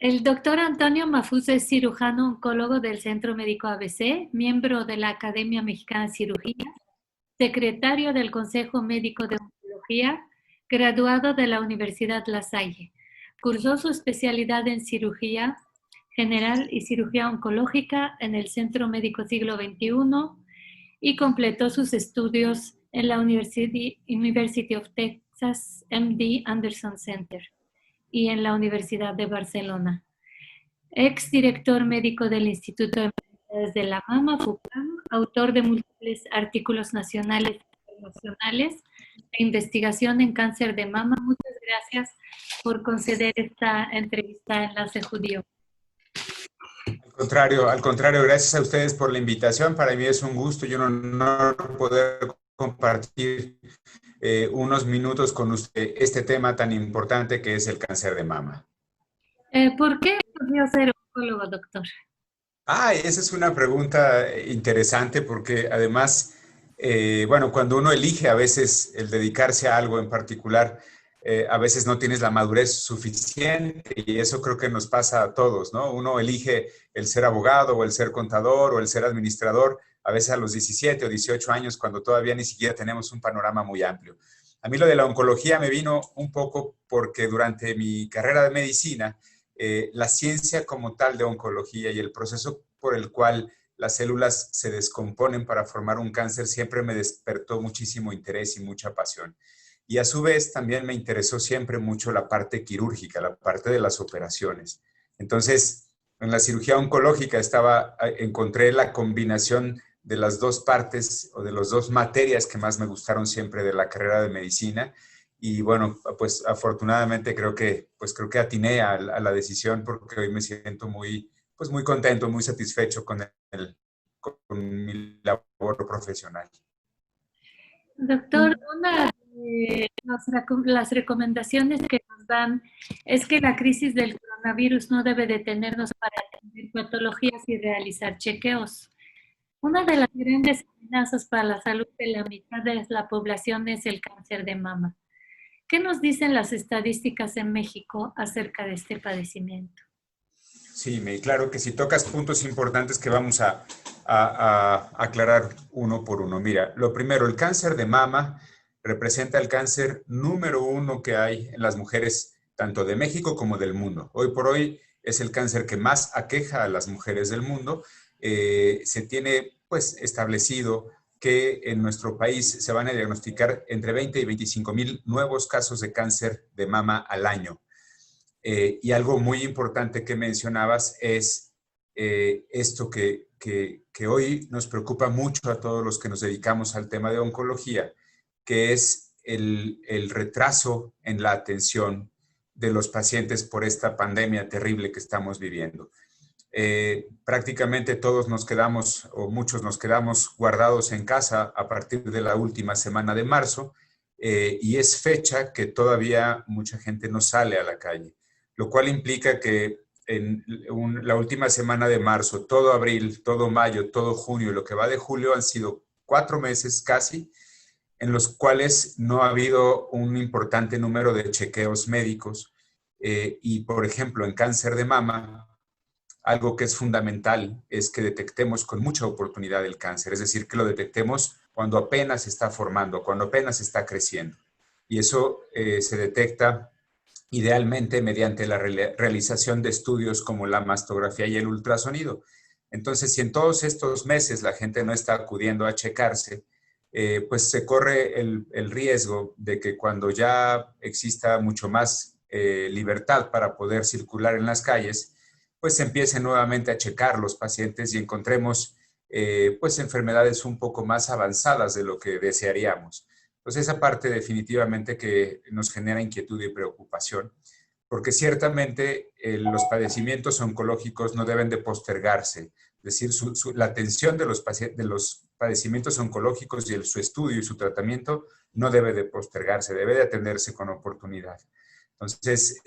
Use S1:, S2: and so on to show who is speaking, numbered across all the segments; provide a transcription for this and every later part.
S1: El doctor Antonio Mafuz es cirujano oncólogo del Centro Médico ABC, miembro de la Academia Mexicana de Cirugía, secretario del Consejo Médico de Oncología, graduado de la Universidad La Salle. Cursó su especialidad en cirugía general y cirugía oncológica en el Centro Médico Siglo XXI y completó sus estudios en la University of Texas MD Anderson Center y en la Universidad de Barcelona. Exdirector médico del Instituto de Enfermedades de la Mama, FUCAM, autor de múltiples artículos nacionales e internacionales de investigación en cáncer de mama. Muchas gracias por conceder esta entrevista a Enlace Judío.
S2: Al contrario, gracias a ustedes por la invitación. Para mí es un gusto y un honor poder compartir unos minutos con usted este tema tan importante que es el cáncer de mama.
S1: ¿Por qué escogió ser oncólogo, doctor?
S2: Esa es una pregunta interesante porque además, bueno, cuando uno elige a veces el dedicarse a algo en particular, a veces no tienes la madurez suficiente y eso creo que nos pasa a todos, ¿no? Uno elige el ser abogado o el ser contador o el ser administrador, a veces a los 17 o 18 años cuando todavía ni siquiera tenemos un panorama muy amplio. A mí lo de la oncología me vino un poco porque durante mi carrera de medicina, la ciencia como tal de oncología y el proceso por el cual las células se descomponen para formar un cáncer siempre me despertó muchísimo interés y mucha pasión. Y a su vez también me interesó siempre mucho la parte quirúrgica, la parte de las operaciones. Entonces, en la cirugía oncológica encontré la combinación de las dos partes o de las dos materias que más me gustaron siempre de la carrera de medicina. Y bueno, pues afortunadamente creo que atiné a la decisión porque hoy me siento muy contento, muy satisfecho con mi labor profesional.
S1: Doctor, una de las recomendaciones que nos dan es que la crisis del coronavirus no debe detenernos para atender patologías y realizar chequeos. Una de las grandes amenazas para la salud de la mitad de la población es el cáncer de mama. ¿Qué nos dicen las estadísticas en México acerca de este padecimiento?
S2: Sí, claro que si tocas puntos importantes que vamos a aclarar uno por uno. Mira, lo primero, el cáncer de mama representa el cáncer número uno que hay en las mujeres, tanto de México como del mundo. Hoy por hoy es el cáncer que más aqueja a las mujeres del mundo. Se tiene, pues, establecido que en nuestro país se van a diagnosticar entre 20 y 25 mil nuevos casos de cáncer de mama al año. Y algo muy importante que mencionabas es esto que hoy nos preocupa mucho a todos los que nos dedicamos al tema de oncología, que es el retraso en la atención de los pacientes por esta pandemia terrible que estamos viviendo. Prácticamente todos nos quedamos, o muchos nos quedamos guardados en casa a partir de la última semana de marzo, y es fecha que todavía mucha gente no sale a la calle, lo cual implica que en la última semana de marzo, todo abril, todo mayo, todo junio, lo que va de julio han sido 4 meses casi, en los cuales no ha habido un importante número de chequeos médicos. Y, por ejemplo, en cáncer de mama, algo que es fundamental es que detectemos con mucha oportunidad el cáncer, es decir, que lo detectemos cuando apenas se está formando, cuando apenas está creciendo. Y eso se detecta idealmente mediante la realización de estudios como la mastografía y el ultrasonido. Entonces, si en todos estos meses la gente no está acudiendo a checarse, pues se corre el riesgo de que cuando ya exista mucho más libertad para poder circular en las calles, pues se empiece nuevamente a checar los pacientes y encontremos pues enfermedades un poco más avanzadas de lo que desearíamos. Entonces esa parte definitivamente que nos genera inquietud y preocupación, porque ciertamente los padecimientos oncológicos no deben de postergarse, es decir, la atención de los padecimientos oncológicos y su estudio y su tratamiento no debe de postergarse, debe de atenderse con oportunidad. Entonces,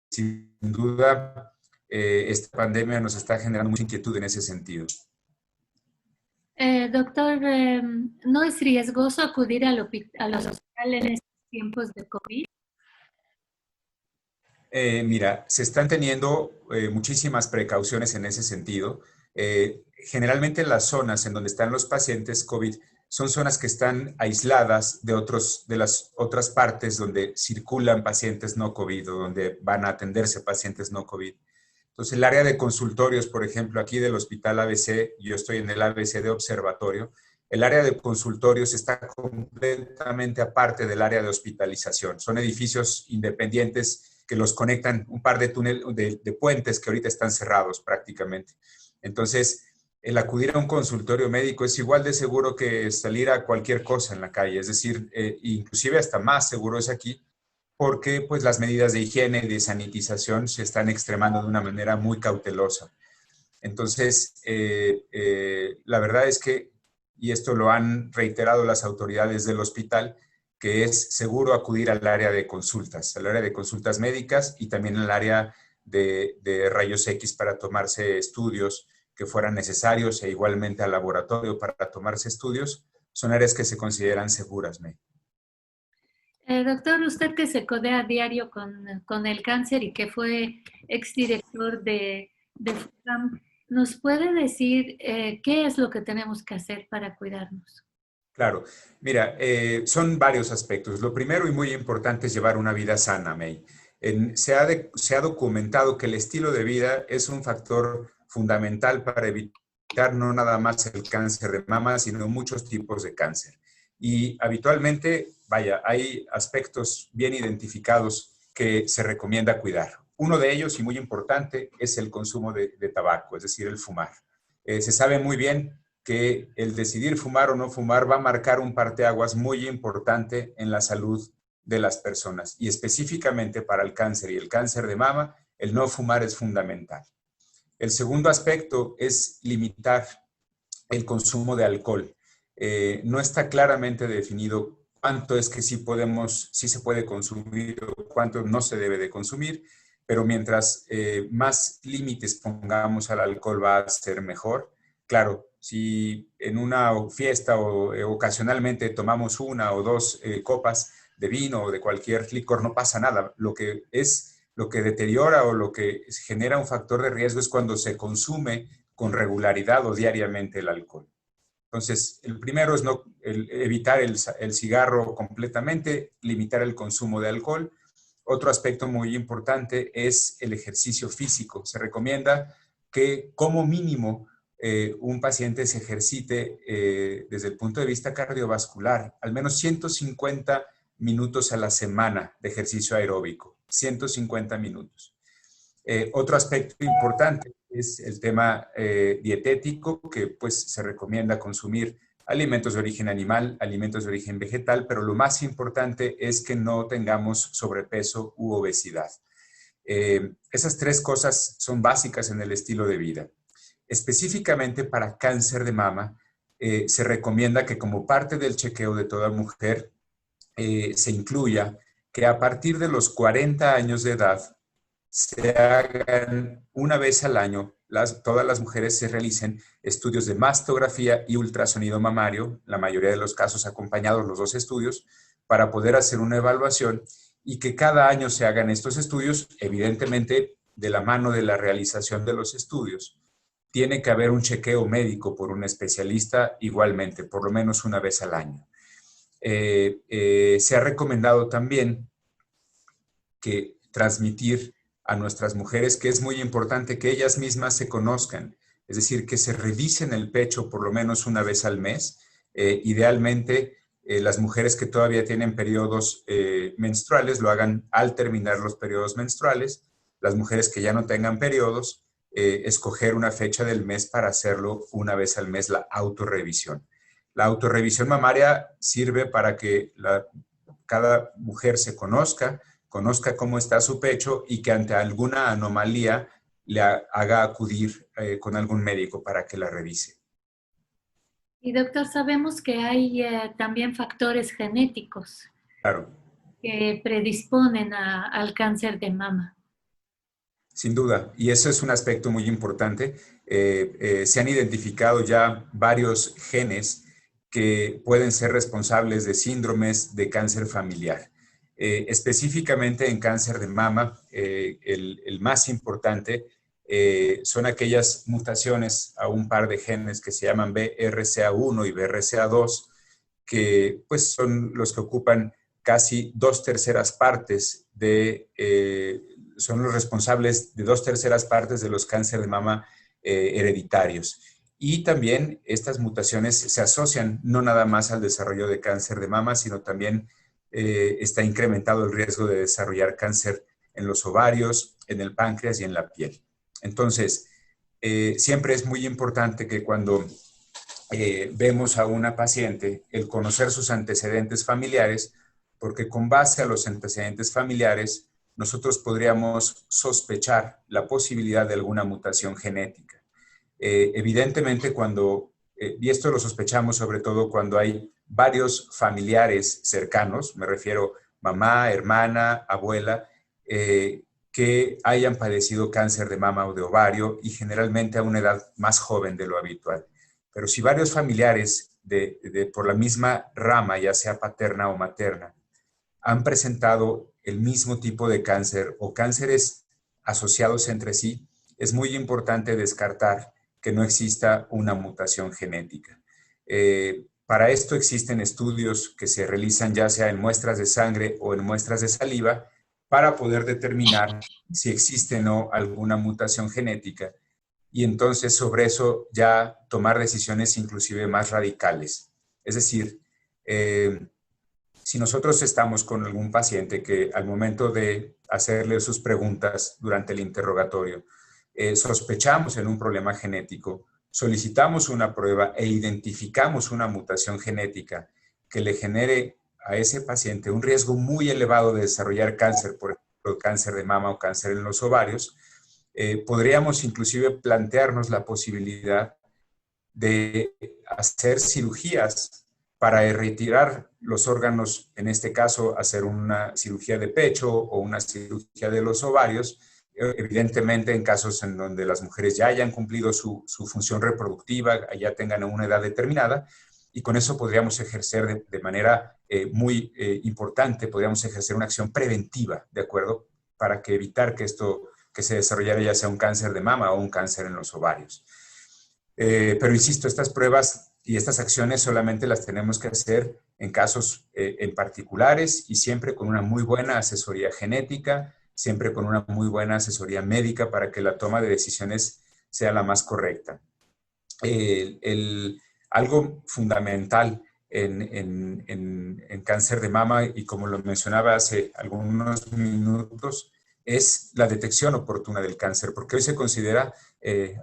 S2: sin duda, esta pandemia nos está generando mucha inquietud en ese sentido.
S1: Doctor, ¿no es riesgoso acudir al hospital en estos tiempos de COVID?
S2: Mira, se están teniendo muchísimas precauciones en ese sentido. Generalmente las zonas en donde están los pacientes COVID son zonas que están aisladas de las otras partes donde circulan pacientes no COVID o donde van a atenderse pacientes no COVID. Entonces, el área de consultorios, por ejemplo, aquí del Hospital ABC, yo estoy en el ABC de observatorio, el área de consultorios está completamente aparte del área de hospitalización. Son edificios independientes que los conectan un par de puentes que ahorita están cerrados prácticamente. Entonces, el acudir a un consultorio médico es igual de seguro que salir a cualquier cosa en la calle, es decir, inclusive hasta más seguro es aquí, porque pues las medidas de higiene y de sanitización se están extremando de una manera muy cautelosa. Entonces, la verdad es que, y esto lo han reiterado las autoridades del hospital, que es seguro acudir al área de consultas, al área de consultas médicas y también al área de rayos X para tomarse estudios que fueran necesarios e igualmente al laboratorio para tomarse estudios, son áreas que se consideran seguras, May.
S1: Doctor, usted que se codea a diario con el cáncer y que fue exdirector de FUCAM, ¿nos puede decir qué es lo que tenemos que hacer para cuidarnos?
S2: Claro, mira, son varios aspectos. Lo primero y muy importante es llevar una vida sana, May. Se ha documentado que el estilo de vida es un factor fundamental para evitar no nada más el cáncer de mama, sino muchos tipos de cáncer. Y habitualmente, vaya, hay aspectos bien identificados que se recomienda cuidar. Uno de ellos, y muy importante, es el consumo de tabaco, es decir, el fumar. Se sabe muy bien que el decidir fumar o no fumar va a marcar un parteaguas muy importante en la salud de las personas. Y específicamente para el cáncer y el cáncer de mama, el no fumar es fundamental. El segundo aspecto es limitar el consumo de alcohol. No está claramente definido cuánto es que sí se puede consumir o cuánto no se debe de consumir, pero mientras más límites pongamos al alcohol va a ser mejor. Claro, si en una fiesta o ocasionalmente tomamos una o dos copas de vino o de cualquier licor, no pasa nada. Lo que deteriora o lo que genera un factor de riesgo es cuando se consume con regularidad o diariamente el alcohol. Entonces, el primero es evitar el cigarro completamente, limitar el consumo de alcohol. Otro aspecto muy importante es el ejercicio físico. Se recomienda que como mínimo un paciente se ejercite desde el punto de vista cardiovascular, al menos 150 minutos a la semana de ejercicio aeróbico, 150 minutos. Otro aspecto importante es el tema dietético, que pues se recomienda consumir alimentos de origen animal, alimentos de origen vegetal, pero lo más importante es que no tengamos sobrepeso u obesidad. Esas tres cosas son básicas en el estilo de vida. Específicamente para cáncer de mama, se recomienda que como parte del chequeo de toda mujer se incluya que a partir de los 40 años de edad se hagan una vez al año, todas las mujeres se realicen estudios de mastografía y ultrasonido mamario, la mayoría de los casos acompañados los dos estudios, para poder hacer una evaluación y que cada año se hagan estos estudios, evidentemente de la mano de la realización de los estudios. Tiene que haber un chequeo médico por un especialista igualmente, por lo menos una vez al año. Se ha recomendado también que transmitir a nuestras mujeres que es muy importante que ellas mismas se conozcan, es decir, que se revisen el pecho por lo menos una vez al mes. Idealmente, las mujeres que todavía tienen periodos menstruales lo hagan al terminar los periodos menstruales. Las mujeres que ya no tengan periodos, escoger una fecha del mes para hacerlo una vez al mes, la autorrevisión. La autorrevisión mamaria sirve para que cada mujer se conozca cómo está su pecho y que ante alguna anomalía le haga acudir con algún médico para que la revise.
S1: Y doctor, sabemos que hay también factores genéticos
S2: Claro.
S1: que predisponen al cáncer de mama.
S2: Sin duda, y eso es un aspecto muy importante. Se han identificado ya varios genes que pueden ser responsables de síndromes de cáncer familiar. Específicamente en cáncer de mama, el más importante son aquellas mutaciones a un par de genes que se llaman BRCA1 y BRCA2, que pues son los que ocupan casi 2/3 partes son los responsables de 2/3 partes de los cánceres de mama hereditarios. Y también estas mutaciones se asocian no nada más al desarrollo de cáncer de mama, sino también está incrementado el riesgo de desarrollar cáncer en los ovarios, en el páncreas y en la piel. Entonces, siempre es muy importante que cuando vemos a una paciente, el conocer sus antecedentes familiares, porque con base a los antecedentes familiares, nosotros podríamos sospechar la posibilidad de alguna mutación genética. Evidentemente, y esto lo sospechamos sobre todo cuando hay varios familiares cercanos, me refiero mamá, hermana, abuela, que hayan padecido cáncer de mama o de ovario y generalmente a una edad más joven de lo habitual. Pero si varios familiares por la misma rama, ya sea paterna o materna, han presentado el mismo tipo de cáncer o cánceres asociados entre sí, es muy importante descartar que no exista una mutación genética. Para esto existen estudios que se realizan ya sea en muestras de sangre o en muestras de saliva para poder determinar si existe o no alguna mutación genética y entonces sobre eso ya tomar decisiones inclusive más radicales. Es decir, si nosotros estamos con algún paciente que al momento de hacerle sus preguntas durante el interrogatorio, sospechamos en un problema genético, solicitamos una prueba e identificamos una mutación genética que le genere a ese paciente un riesgo muy elevado de desarrollar cáncer, por ejemplo, cáncer de mama o cáncer en los ovarios, podríamos inclusive plantearnos la posibilidad de hacer cirugías para retirar los órganos, en este caso hacer una cirugía de pecho o una cirugía de los ovarios, evidentemente en casos en donde las mujeres ya hayan cumplido su función reproductiva, ya tengan una edad determinada, y con eso podríamos ejercer de manera muy importante, podríamos ejercer una acción preventiva, ¿de acuerdo? Para que evitar que se desarrollara ya sea un cáncer de mama o un cáncer en los ovarios. Pero insisto, estas pruebas y estas acciones solamente las tenemos que hacer en casos en particulares y siempre con una muy buena asesoría genética, siempre con una muy buena asesoría médica para que la toma de decisiones sea la más correcta. Algo fundamental en cáncer de mama, y como lo mencionaba hace algunos minutos, es la detección oportuna del cáncer, porque hoy se considera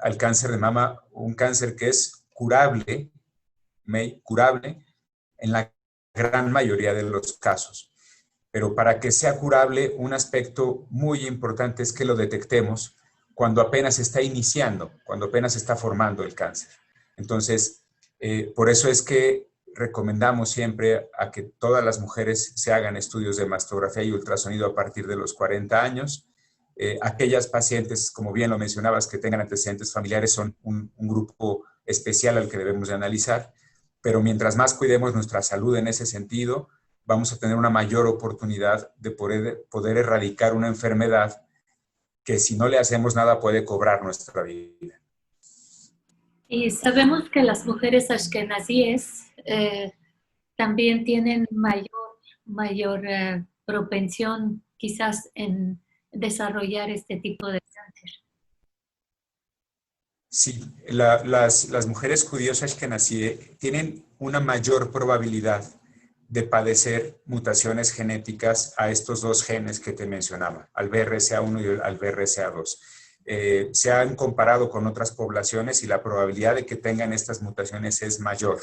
S2: al cáncer de mama un cáncer que es curable en la gran mayoría de los casos. Pero para que sea curable, un aspecto muy importante es que lo detectemos cuando apenas está iniciando, cuando apenas está formando el cáncer. Entonces, por eso es que recomendamos siempre a que todas las mujeres se hagan estudios de mastografía y ultrasonido a partir de los 40 años. Aquellas pacientes, como bien lo mencionabas, que tengan antecedentes familiares son un grupo especial al que debemos de analizar, pero mientras más cuidemos nuestra salud en ese sentido, vamos a tener una mayor oportunidad de poder erradicar una enfermedad que si no le hacemos nada puede cobrar nuestra vida.
S1: Y sabemos que las mujeres ashkenazíes también tienen mayor propensión quizás en desarrollar este tipo de cáncer.
S2: Sí, las mujeres judías ashkenazí tienen una mayor probabilidad de padecer mutaciones genéticas a estos dos genes que te mencionaba, al BRCA1 y al BRCA2. Se han comparado con otras poblaciones y la probabilidad de que tengan estas mutaciones es mayor,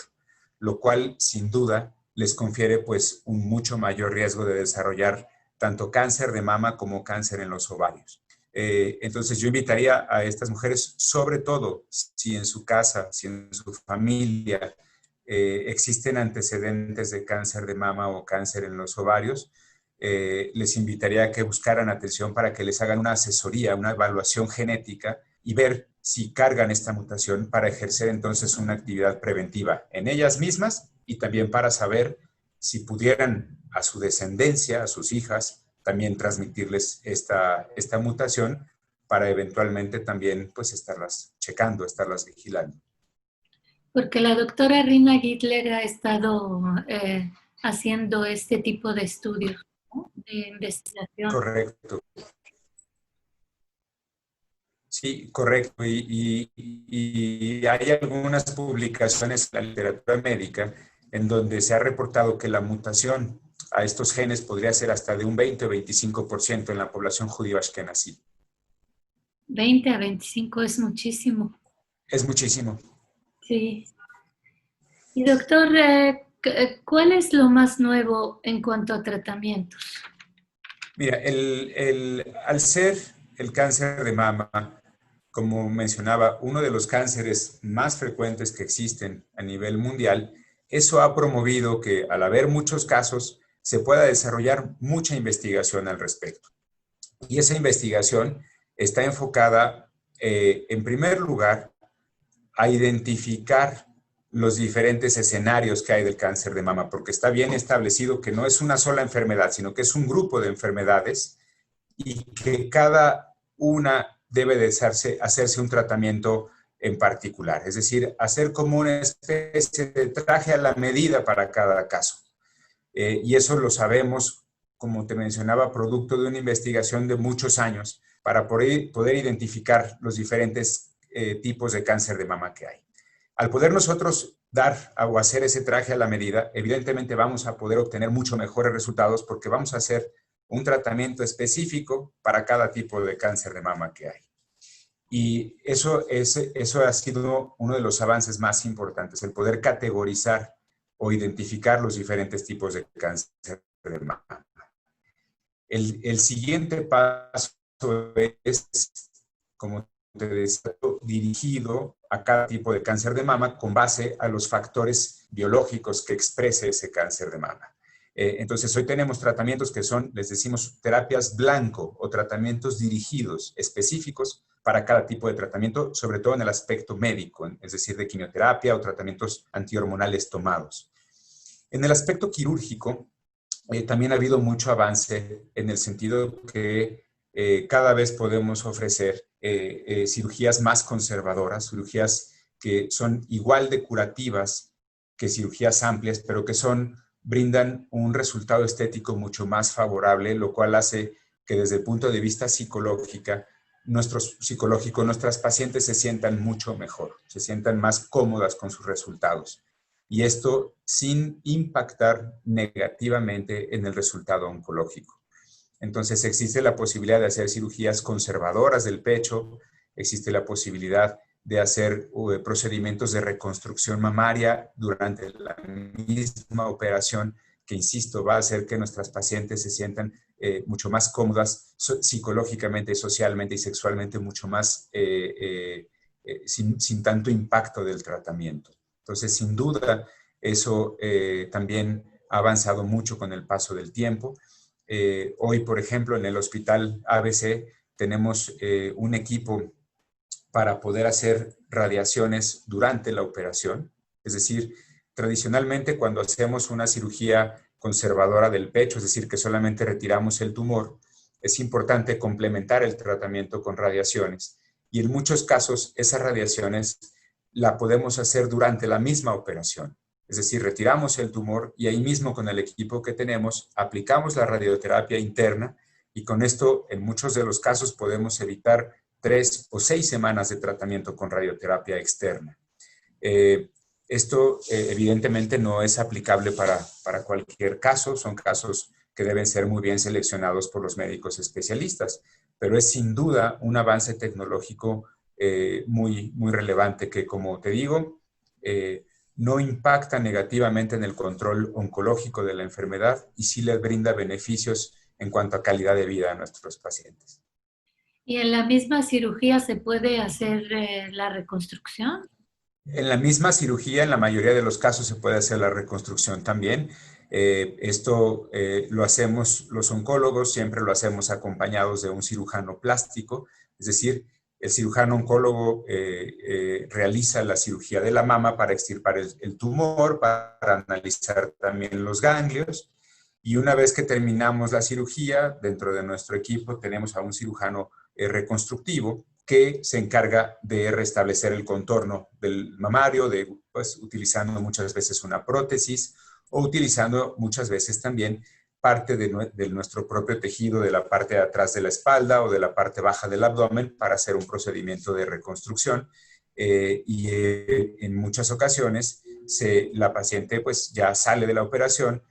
S2: lo cual sin duda les confiere pues un mucho mayor riesgo de desarrollar tanto cáncer de mama como cáncer en los ovarios. Entonces yo invitaría a estas mujeres, sobre todo si en su casa, si en su familia existen antecedentes de cáncer de mama o cáncer en los ovarios, les invitaría a que buscaran atención para que les hagan una asesoría, una evaluación genética y ver si cargan esta mutación para ejercer entonces una actividad preventiva en ellas mismas y también para saber si pudieran a su descendencia, a sus hijas, también transmitirles esta mutación para eventualmente también pues estarlas checando, estarlas vigilando.
S1: Porque la doctora Rina Gittler ha estado haciendo este tipo de estudios, ¿no? De investigación.
S2: Correcto. Sí, correcto. Y hay algunas publicaciones en la literatura médica en donde se ha reportado que la mutación a estos genes podría ser hasta de un 20 o 25% en la población judía ashkenazí.
S1: 20 a 25 es muchísimo.
S2: Es muchísimo.
S1: Sí. Y doctor, ¿cuál es lo más nuevo en cuanto a tratamientos?
S2: Mira, al ser el cáncer de mama, como mencionaba, uno de los cánceres más frecuentes que existen a nivel mundial, eso ha promovido que al haber muchos casos, se pueda desarrollar mucha investigación al respecto. Y esa investigación está enfocada, en primer lugar, a identificar los diferentes escenarios que hay del cáncer de mama, porque está bien establecido que no es una sola enfermedad, sino que es un grupo de enfermedades y que cada una debe de hacerse un tratamiento en particular, es decir, hacer como una especie de traje a la medida para cada caso. Y eso lo sabemos, como te mencionaba, producto de una investigación de muchos años para poder identificar los diferentes tipos de cáncer de mama que hay. Al poder nosotros dar o hacer ese traje a la medida, evidentemente vamos a poder obtener mucho mejores resultados porque vamos a hacer un tratamiento específico para cada tipo de cáncer de mama que hay. Y eso ha sido uno de los avances más importantes, el poder categorizar o identificar los diferentes tipos de cáncer de mama. El siguiente paso es, como te decía, dirigido a cada tipo de cáncer de mama con base a los factores biológicos que exprese ese cáncer de mama. Entonces, hoy tenemos tratamientos que son, les decimos, terapias blanco o tratamientos dirigidos, específicos para cada tipo de tratamiento, sobre todo en el aspecto médico, es decir, de quimioterapia o tratamientos antihormonales tomados. En el aspecto quirúrgico, también ha habido mucho avance en el sentido que cada vez podemos ofrecer cirugías más conservadoras, cirugías que son igual de curativas que cirugías amplias, pero que brindan un resultado estético mucho más favorable, lo cual hace que desde el punto de vista psicológico, nuestras pacientes se sientan mucho mejor, se sientan más cómodas con sus resultados. Y esto sin impactar negativamente en el resultado oncológico. Entonces existe la posibilidad de hacer cirugías conservadoras del pecho, existe la posibilidad de hacer procedimientos de reconstrucción mamaria durante la misma operación, que insisto, va a hacer que nuestras pacientes se sientan mucho más cómodas psicológicamente, socialmente y sexualmente, mucho más sin tanto impacto del tratamiento. Entonces, sin duda, eso también ha avanzado mucho con el paso del tiempo. Hoy, por ejemplo, en el Hospital ABC tenemos un equipo para poder hacer radiaciones durante la operación. Es decir, tradicionalmente cuando hacemos una cirugía conservadora del pecho, es decir, que solamente retiramos el tumor, es importante complementar el tratamiento con radiaciones. Y en muchos casos, esas radiaciones la podemos hacer durante la misma operación. Es decir, retiramos el tumor y ahí mismo con el equipo que tenemos, aplicamos la radioterapia interna y con esto, en muchos de los casos, podemos evitar 3 o 6 semanas de tratamiento con radioterapia externa. Esto evidentemente no es aplicable para cualquier caso, son casos que deben ser muy bien seleccionados por los médicos especialistas, pero es sin duda un avance tecnológico muy, muy relevante que, como te digo, no impacta negativamente en el control oncológico de la enfermedad y sí les brinda beneficios en cuanto a calidad de vida a nuestros pacientes.
S1: ¿Y en la misma cirugía se puede hacer la reconstrucción?
S2: En la misma cirugía, en la mayoría de los casos, se puede hacer la reconstrucción también. Esto lo hacemos los oncólogos, siempre lo hacemos acompañados de un cirujano plástico, es decir, El cirujano oncólogo realiza la cirugía de la mama para extirpar el tumor, para analizar también los ganglios. Y una vez que terminamos la cirugía, dentro de nuestro equipo tenemos a un cirujano reconstructivo que se encarga de restablecer el contorno del mamario, pues, utilizando muchas veces una prótesis o utilizando muchas veces también parte de nuestro propio tejido de la parte de atrás de la espalda o de la parte baja del abdomen para hacer un procedimiento de reconstrucción. En muchas ocasiones la paciente pues ya sale de la operación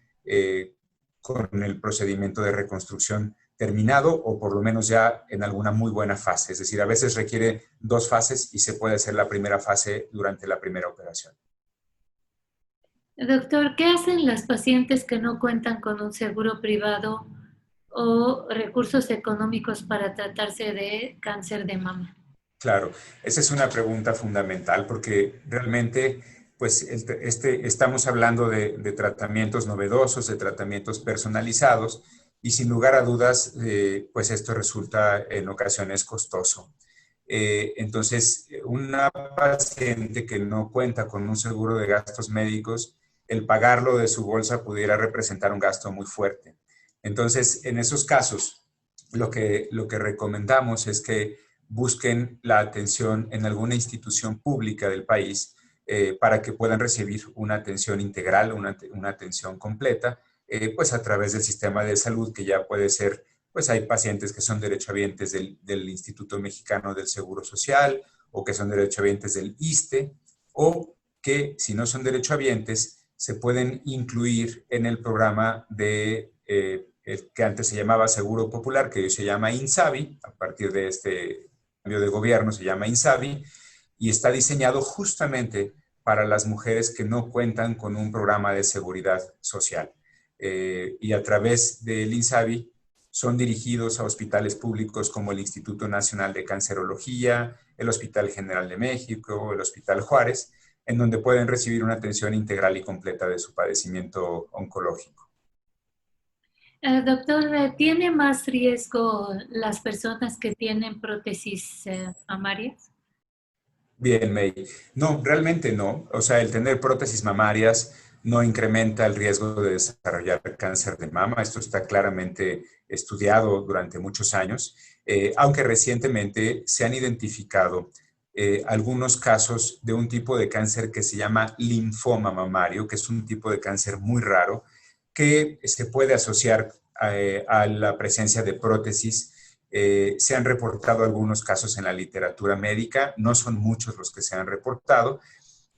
S2: con el procedimiento de reconstrucción terminado o por lo menos ya en alguna muy buena fase. Es decir, a veces requiere 2 fases y se puede hacer la primera fase durante la primera operación.
S1: Doctor, ¿qué hacen las pacientes que no cuentan con un seguro privado o recursos económicos para tratarse de cáncer de mama?
S2: Claro, esa es una pregunta fundamental porque realmente pues estamos hablando de tratamientos novedosos, de tratamientos personalizados y sin lugar a dudas pues esto resulta en ocasiones costoso. Entonces, una paciente que no cuenta con un seguro de gastos médicos, el pagarlo de su bolsa pudiera representar un gasto muy fuerte. Entonces, en esos casos, lo que recomendamos es que busquen la atención en alguna institución pública del país para que puedan recibir una atención integral, una atención completa, pues a través del sistema de salud que ya puede ser, pues hay pacientes que son derechohabientes del Instituto Mexicano del Seguro Social o que son derechohabientes del ISSSTE o que si no son derechohabientes se pueden incluir en el programa el que antes se llamaba Seguro Popular, que hoy se llama INSABI, a partir de este cambio de gobierno se llama INSABI, y está diseñado justamente para las mujeres que no cuentan con un programa de seguridad social. Y a través del INSABI son dirigidos a hospitales públicos como el Instituto Nacional de Cancerología, el Hospital General de México, el Hospital Juárez, en donde pueden recibir una atención integral y completa de su padecimiento oncológico.
S1: Doctor, ¿tiene más riesgo las personas que tienen prótesis mamarias?
S2: Bien, May. No, realmente no. O sea, el tener prótesis mamarias no incrementa el riesgo de desarrollar cáncer de mama. Esto está claramente estudiado durante muchos años, aunque recientemente se han identificado algunos casos de un tipo de cáncer que se llama linfoma mamario, que es un tipo de cáncer muy raro, que se puede asociar a la presencia de prótesis. Se han reportado algunos casos en la literatura médica, no son muchos los que se han reportado,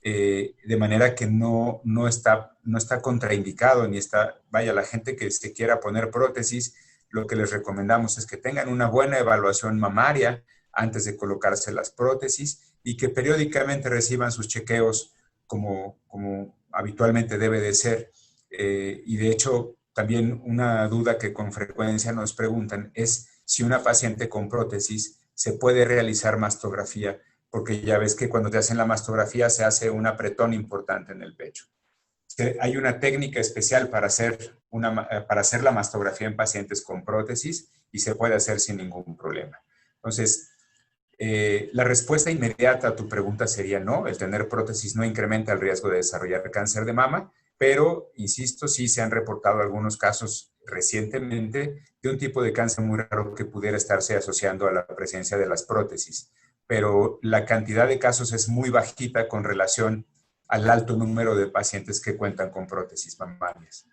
S2: de manera que no está contraindicado ni está, vaya, la gente que se quiera poner prótesis, lo que les recomendamos es que tengan una buena evaluación mamaria antes de colocarse las prótesis y que periódicamente reciban sus chequeos como habitualmente debe de ser. Y de hecho, también una duda que con frecuencia nos preguntan es si una paciente con prótesis se puede realizar mastografía, porque ya ves que cuando te hacen la mastografía se hace un apretón importante en el pecho. Hay una técnica especial para hacer la mastografía en pacientes con prótesis y se puede hacer sin ningún problema. Entonces, la respuesta inmediata a tu pregunta sería no, el tener prótesis no incrementa el riesgo de desarrollar cáncer de mama, pero, insisto, sí se han reportado algunos casos recientemente de un tipo de cáncer muy raro que pudiera estarse asociando a la presencia de las prótesis. Pero la cantidad de casos es muy bajita con relación al alto número de pacientes que cuentan con prótesis mamarias.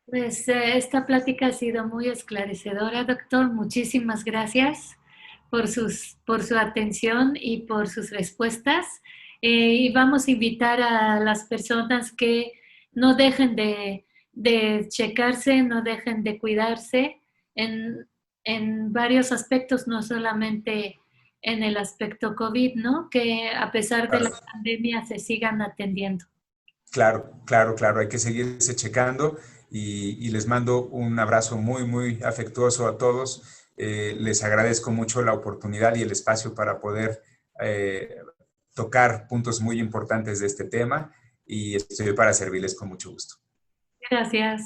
S1: Pues esta plática ha sido muy esclarecedora, doctor. Muchísimas gracias por su atención y por sus respuestas. Y vamos a invitar a las personas que no dejen de checarse, no dejen de cuidarse en varios aspectos, no solamente en el aspecto COVID, ¿no? Que a pesar de la pandemia se sigan atendiendo.
S2: Claro, claro, claro, hay que seguirse checando y les mando un abrazo muy, muy afectuoso a todos. Les agradezco mucho la oportunidad y el espacio para poder tocar puntos muy importantes de este tema y estoy para servirles con mucho gusto.
S1: Gracias.